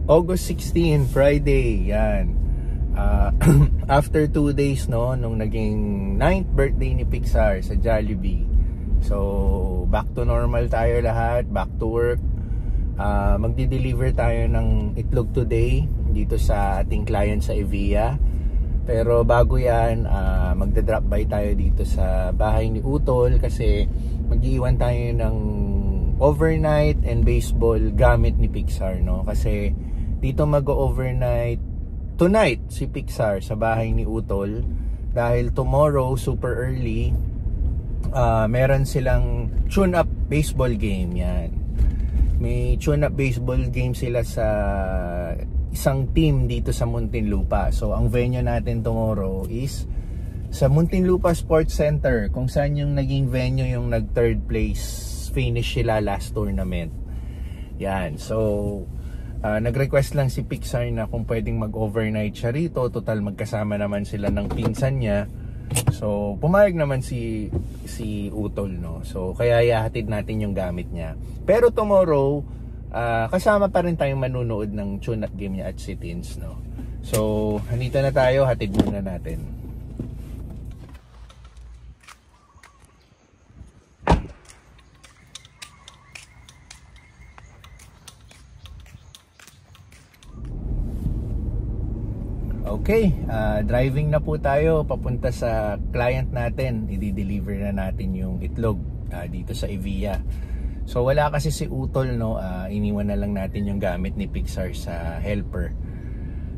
August 16, Friday. Yan. After 2 days, no, nung naging 9th birthday ni Pixar sa Jollibee. So, back to normal tayo lahat. Back to work. Magdi-deliver tayo ng itlog today dito sa ating client sa Evia. Pero bago yan, magda-drop by tayo dito sa bahay ni Utol kasi mag-iwan tayo ng overnight and baseball gamit ni Pixar, no? Kasi dito mag-overnight tonight si Pixar sa bahay ni Utol dahil tomorrow super early meron silang tune-up baseball game. Yan, may tune-up baseball game sila sa isang team dito sa Muntinlupa. So ang venue natin tomorrow is sa Muntinlupa Sports Center, kung saan yung naging venue yung nag third place finish sila last tournament. Yan, so nag-request lang si Pixar na kung pwedeng mag-overnight siya rito. Total magkasama naman sila ng pinsan niya. So pumayag naman si Utol, no. So kaya ihahatid natin yung gamit niya. Pero tomorrow kasama pa rin tayong manunood ng tune-up game niya at si Tins, no. So handito na tayo, hatid muna natin. Okay, driving na po tayo papunta sa client natin. I-deliver na natin yung itlog dito sa Evia. So wala kasi si Utol, no. Iniwan na lang natin yung gamit ni Pixar sa helper.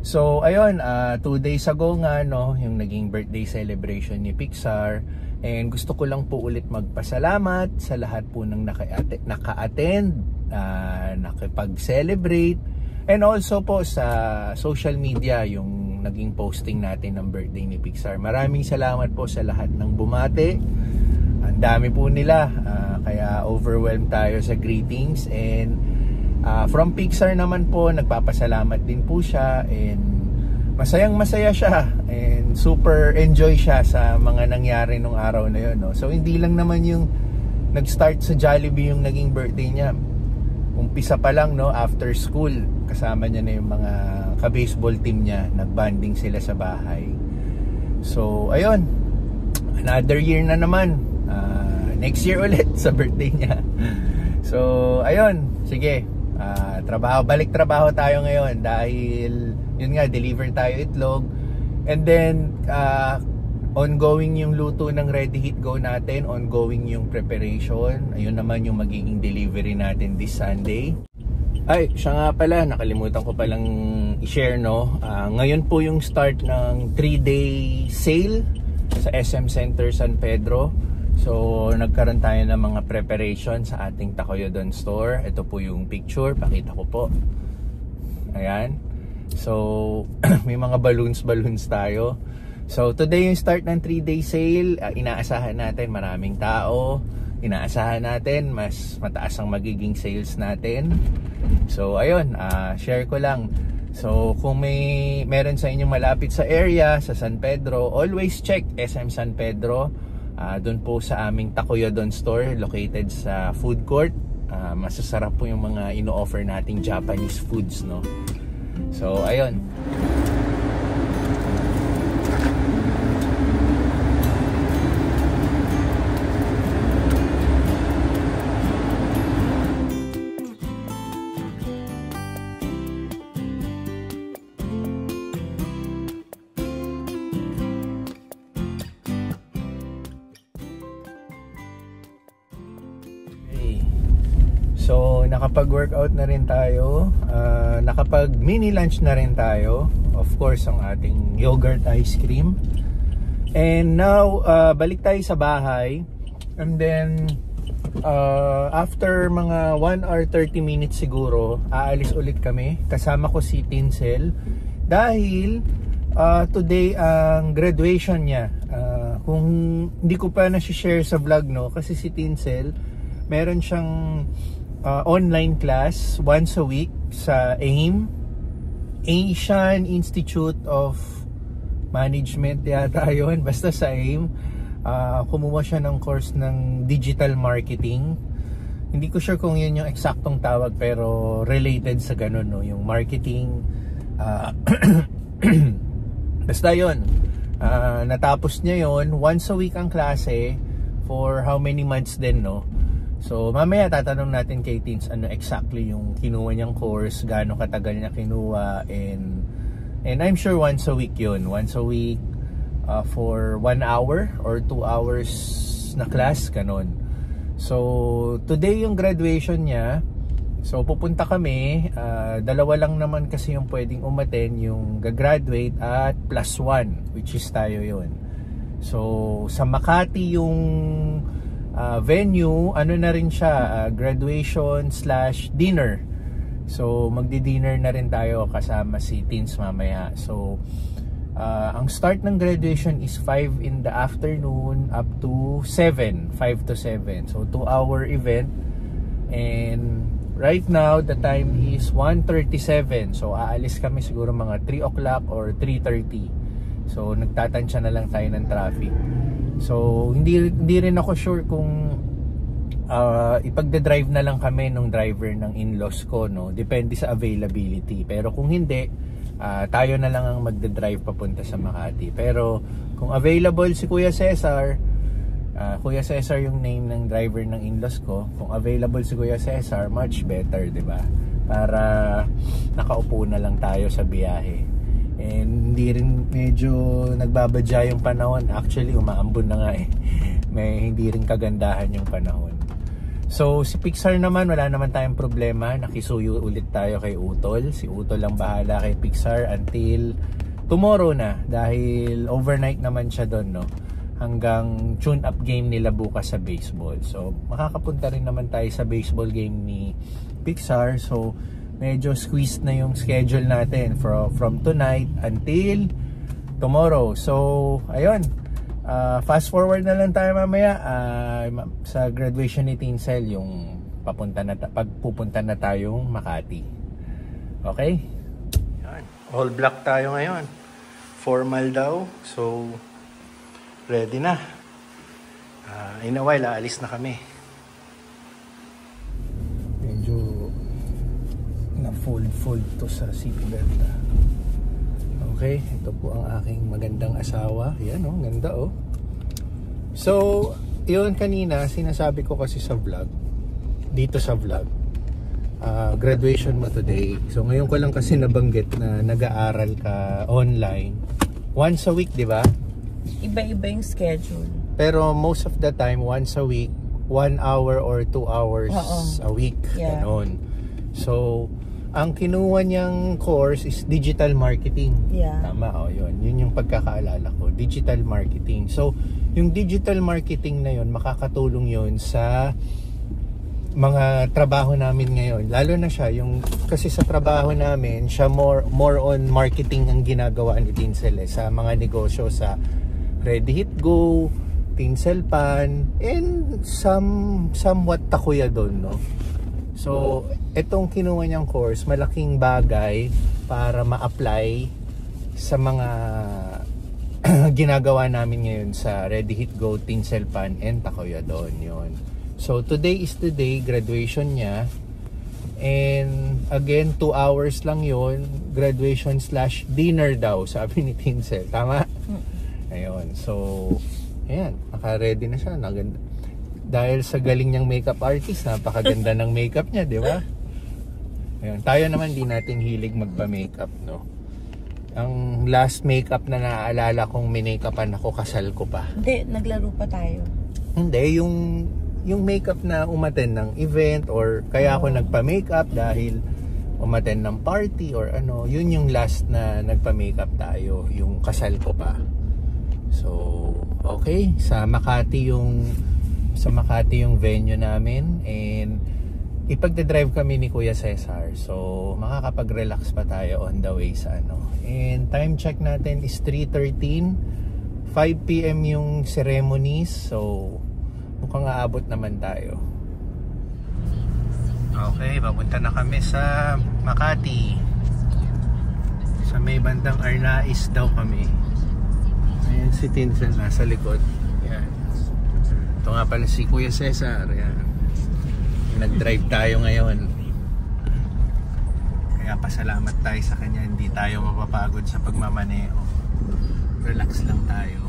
So ayun, 2 days ago nga, no, yung naging birthday celebration ni Pixar. And gusto ko lang po ulit magpasalamat sa lahat po ng naka-attend, nakipag-celebrate. And also po sa social media, yung naging posting natin ng birthday ni Pixar. Maraming salamat po sa lahat ng bumate. Ang dami po nila, kaya overwhelmed tayo sa greetings. And from Pixar naman po, nagpapasalamat din po siya. And masayang masaya siya. And super enjoy siya sa mga nangyari nung araw na yun, no? So hindi lang naman yung nag-start sa Jollibee yung naging birthday niya. Umpisa pa lang, no, after school, kasama niya na yung mga ka-baseball team niya, nag-bonding sila sa bahay. So ayun, another year na naman, next year ulit sa birthday niya. So ayun, sige, balik trabaho tayo ngayon dahil yun nga, deliver tayo itlog. And then ongoing yung luto ng Ready Heat Go natin, ongoing yung preparation. Ayun naman yung magiging delivery natin this Sunday. Ay, siya nga pala, nakalimutan ko palang i-share, no. Ngayon po yung start ng 3-day sale sa SM Center San Pedro. So nagkaroon tayo ng mga preparation sa ating Takoyodon store. Ito po yung picture, pakita ko po. Ayan. So may mga balloons tayo. So today yung start ng 3-day sale. Inaasahan natin maraming tao. Inaasahan natin mas mataas ang magiging sales natin. So ayun, share ko lang. So kung meron sa inyong malapit sa area sa San Pedro, always check SM San Pedro. Doon po sa aming Takoyodon store located sa food court. Masasarap po yung mga ino-offer nating Japanese foods, no. So ayun. So nakapag-workout na rin tayo, nakapag-mini lunch na rin tayo. Of course, ang ating yogurt ice cream. And now, balik tayo sa bahay. And then, after mga 1 hour 30 minutes siguro, aalis ulit kami. Kasama ko si Tinsel. Dahil, today ang graduation niya. Kung hindi ko pa na-share sa vlog, no? Kasi si Tinsel, meron siyang online class once a week sa AIM, Asian Institute of Management yata yun, basta sa AIM. Kumuha siya ng course ng digital marketing. Hindi ko sure kung yun yung eksaktong tawag, pero related sa ganun, no? Yung marketing. Basta yun. Natapos niya yun. Once a week ang klase for how many months din, no? So mamaya tatanong natin kay Teens ano exactly yung kinuha niyang course, gaano katagal niya kinuha, and I'm sure once a week yun. Once a week for 1 hour or 2 hours na class, ganun. So today yung graduation niya. So pupunta kami, dalawa lang naman kasi yung pwedeng umattend, yung gagraduate at +1, which is tayo yun. So sa Makati yung venue, ano na rin siya, graduation/dinner. So magdi-dinner na rin tayo kasama si Teens mamaya. So ang start ng graduation is 5 in the afternoon up to 7, 5 to 7. So 2-hour event, and right now the time is 1:37. So aalis kami siguro mga 3 o'clock or 3:30. So nagtatansya na lang tayo ng traffic. So hindi rin ako sure kung ipagde-drive na lang kami nung driver ng in-laws ko, no? Depende sa availability. Pero kung hindi, tayo na lang ang magde-drive papunta sa Makati. Pero kung available si Kuya Cesar, Kuya Cesar yung name ng driver ng in-laws ko, kung available si Kuya Cesar, much better, 'di ba? Para nakaupo na lang tayo sa biyahe. And hindi rin medyo nagbabadya yung panahon. Actually, umaambon na nga eh. May hindi rin kagandahan yung panahon. So si Pixar naman, wala naman tayong problema. Nakisuyo ulit tayo kay Utol. Si Utol lang bahala kay Pixar until tomorrow na, dahil overnight naman siya doon, no? Hanggang tune-up game nila bukas sa baseball. So makakapunta rin naman tayo sa baseball game ni Pixar. So medyo squeezed na yung schedule natin from tonight until tomorrow. So ayun, fast forward na lang tayo mamaya sa graduation ni Tinsel, yung pagpupunta na tayong Makati. Okay? Yan. All black tayo ngayon. Formal daw. So ready na. In a while, aalis na kami. Medyo na-fold to sa seatbelt. Okay, ito po ang aking magandang asawa. Yan, oh, ganda, oh. So, yun kanina, sinasabi ko kasi sa vlog, dito sa vlog, graduation mo today. So, ngayon ko lang kasi nabanggit na nag-aaral ka online. Once a week, di ba? Iba-iba yung schedule. Pero most of the time, once a week, 1 hour or 2 hours a week. Yeah. Ganon. So, ang kinuha niyang course is digital marketing. Yeah. Tama, oh, yun. Yun yung pagkakaalala ko. Digital marketing. So, yung digital marketing na yun, makakatulong yun sa mga trabaho namin ngayon. Lalo na siya, yung, kasi sa trabaho namin, siya more on marketing ang ginagawa ni Tinsel sa mga negosyo sa Ready Hit Go, Tinsel Pan, and somewhat takuya doon, no? So, itong kinuha niyang course, malaking bagay para ma-apply sa mga ginagawa namin ngayon sa Ready Hit Go, Tinsel Pan, and Takoya doon. Yun. So, today is the day, graduation niya. And again, 2 hours lang yun. Graduation/dinner daw, sabi ni Tinsel. Tama? Ayun. So, ayan. Naka-ready na siya. Naganda. Dahil sa galing niyang makeup artist, napakaganda ng makeup niya, di ba? Ayun. Tayo naman di natin hilig magpa-makeup, no? Ang last makeup na naaalala kong minakeupan ako, kasal ko pa. Hindi, naglaro pa tayo. Hindi, yung makeup na umattend ng event or kaya ako nagpa-makeup dahil umattend ng party or ano, yun yung last na nagpa-makeup tayo, yung kasal ko pa. So, okay, sa Makati yung venue namin, and ipagde-drive kami ni Kuya Cesar. So, makakapag-relax pa tayo on the way sa ano. And time check natin is 3:13. 5 PM yung ceremonies. So, mukhang aabot naman tayo. Okay, papunta na kami sa Makati. Sa may bandang Arnais daw kami. Ayan si Tinsel nasa likod. Yan. Ito nga pala si Kuya Cesar. Yan. nag-drive tayo ngayon. Kaya pasalamat tayo sa kanya, hindi tayo mapapagod sa pagmamaneho. Relax lang tayo.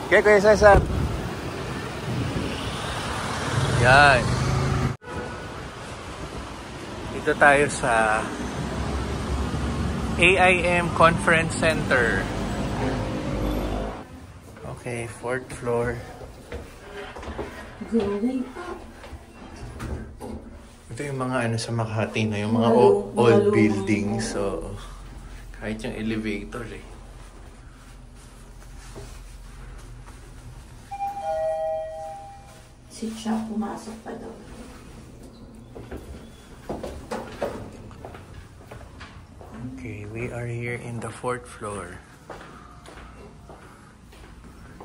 Okay, Kuya Cesar. Yan. Dito tayo sa AIM Conference Center. Okay, 4th floor. Ito yung mga ano sa Makati na yung mga old buildings. So, kahit yung elevator eh. Si Cha pumasok pa daw. Okay, we are here in the 4th floor.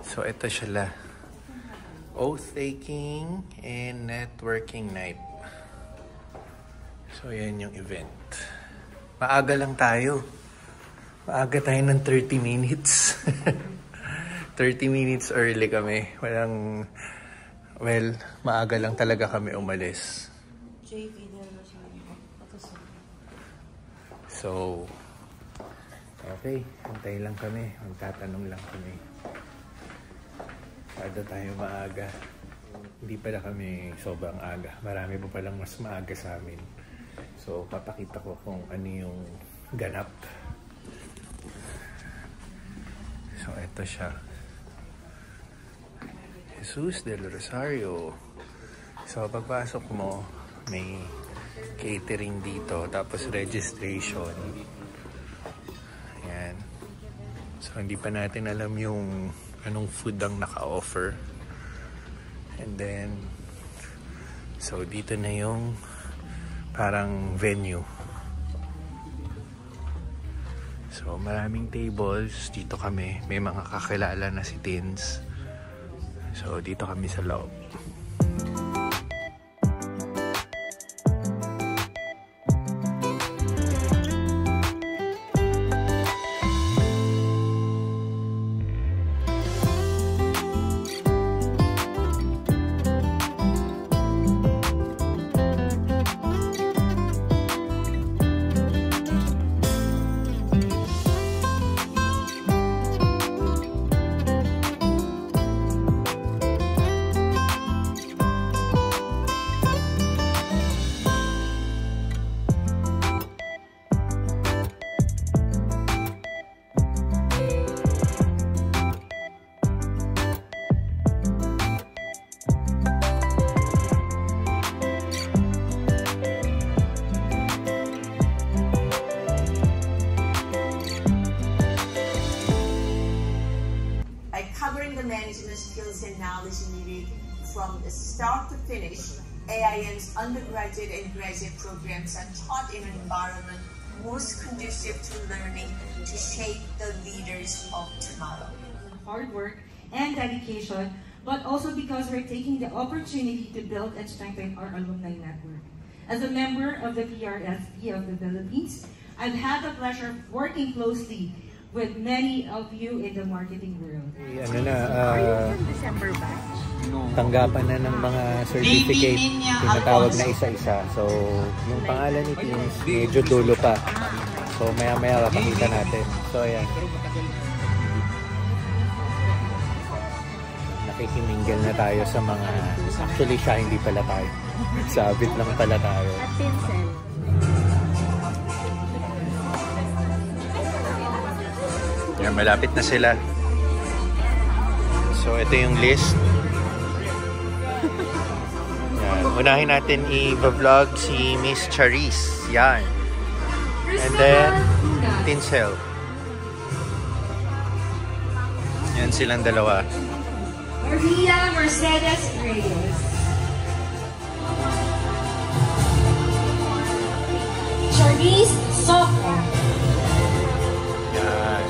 So, ito siya. Oath-taking and networking night. So, yan yung event. Maaga lang tayo. Maaga tayo ng 30 minutes. 30 minutes early kami. Walang... Well, maaga lang talaga kami umalis. So, okay. Antay lang kami. Magtatanong lang kami. Kada tayo maaga. Hindi pala kami sobrang aga. Marami pa palang mas maaga sa amin. So, papakita ko kung ano yung ganap. So, ito siya. Jesus del Rosario. So, pagpasok mo, may catering dito, tapos registration. Ayan. So, hindi pa natin alam yung anong food ang naka-offer. And then, so, dito na yung parang venue. So, maraming tables. Dito kami. May mga kakilala na si Tins. So, dito kami sa loob. Management skills and knowledge needed from the start to finish. AIM's undergraduate and graduate programs are taught in an environment most conducive to learning to shape the leaders of tomorrow. Hard work and dedication, but also because we're taking the opportunity to build and strengthen our alumni network. As a member of the PRSP of the Philippines, I've had the pleasure of working closely with many of you in the marketing world. Ano na, tanggapan na ng mga certificate, tinatawag na isa-isa. So, yung pangalan ni Teens, medyo dulo pa. So, maya-maya kapakita natin. So, ayan. Nakikimingle na tayo sa mga, actually siya, hindi pala tayo. Sabit lang pala tayo. At Pincel. Yan, malapit na sila. So, ito yung list. Yan. Unahin natin i-vlog si Miss Charis. Yan. And then, Pincel. Yan silang dalawa. Maria Mercedes Reyes. Charisse Soco. Yan.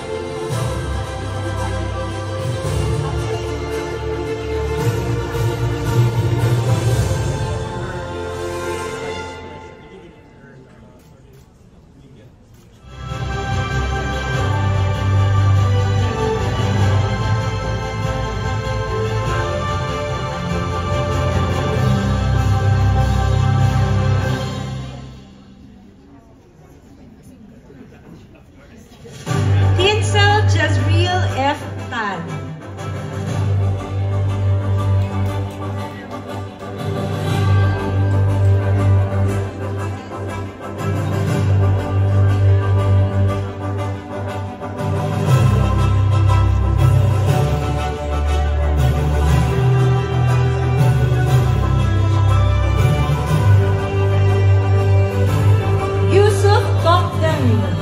Tinsel Jazreel F. Tan. Yusuf Tokdami.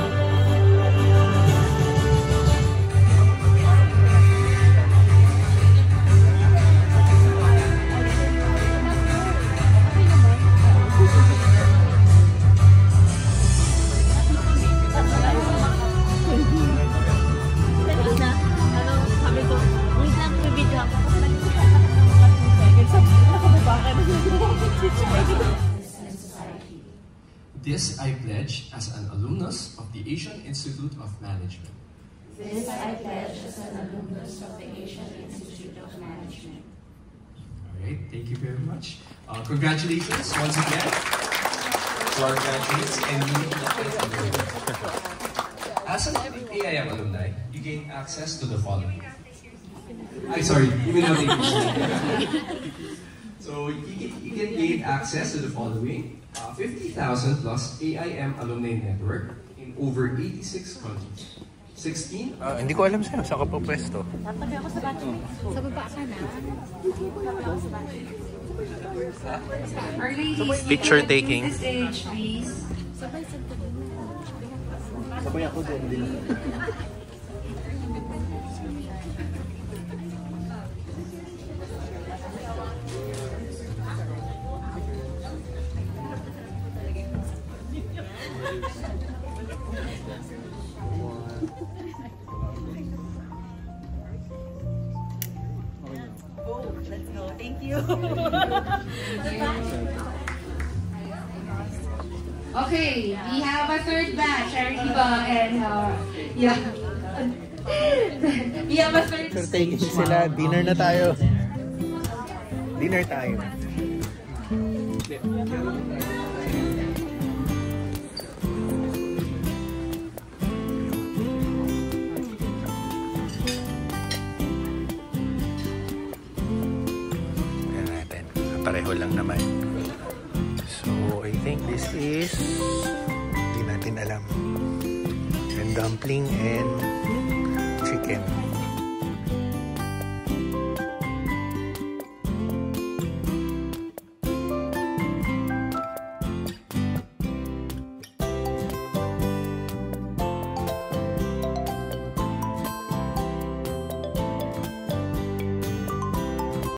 This I pledge as an alumnus of the Asian Institute of Management. This I pledge as an alumnus of the Asian Institute of Management. All right, thank you very much. Congratulations once again to our graduates and newly elected. As an AIM alumni, you gain access to the following. You may not take it. So you can gain access to the following. 50,000 plus AIM alumni network in over 86 countries. 16? Hindi ko alam sa'yo. Saan ka po pwesto? Tabi ako sa bathroom. Sa baba ka na. Tabi ako sa bathroom. Our ladies, Picture taking. the stage, please. Sabay sa tabi. Sabay ako din. Thank you. Okay, we have a third batch, Ariba, and yeah. We have a third Picture taking sila. Dinner na tayo. Dinner tayo. Ayan natin. Pareho lang naman. So, I think this is, hindi natin alam. And dumpling and chicken.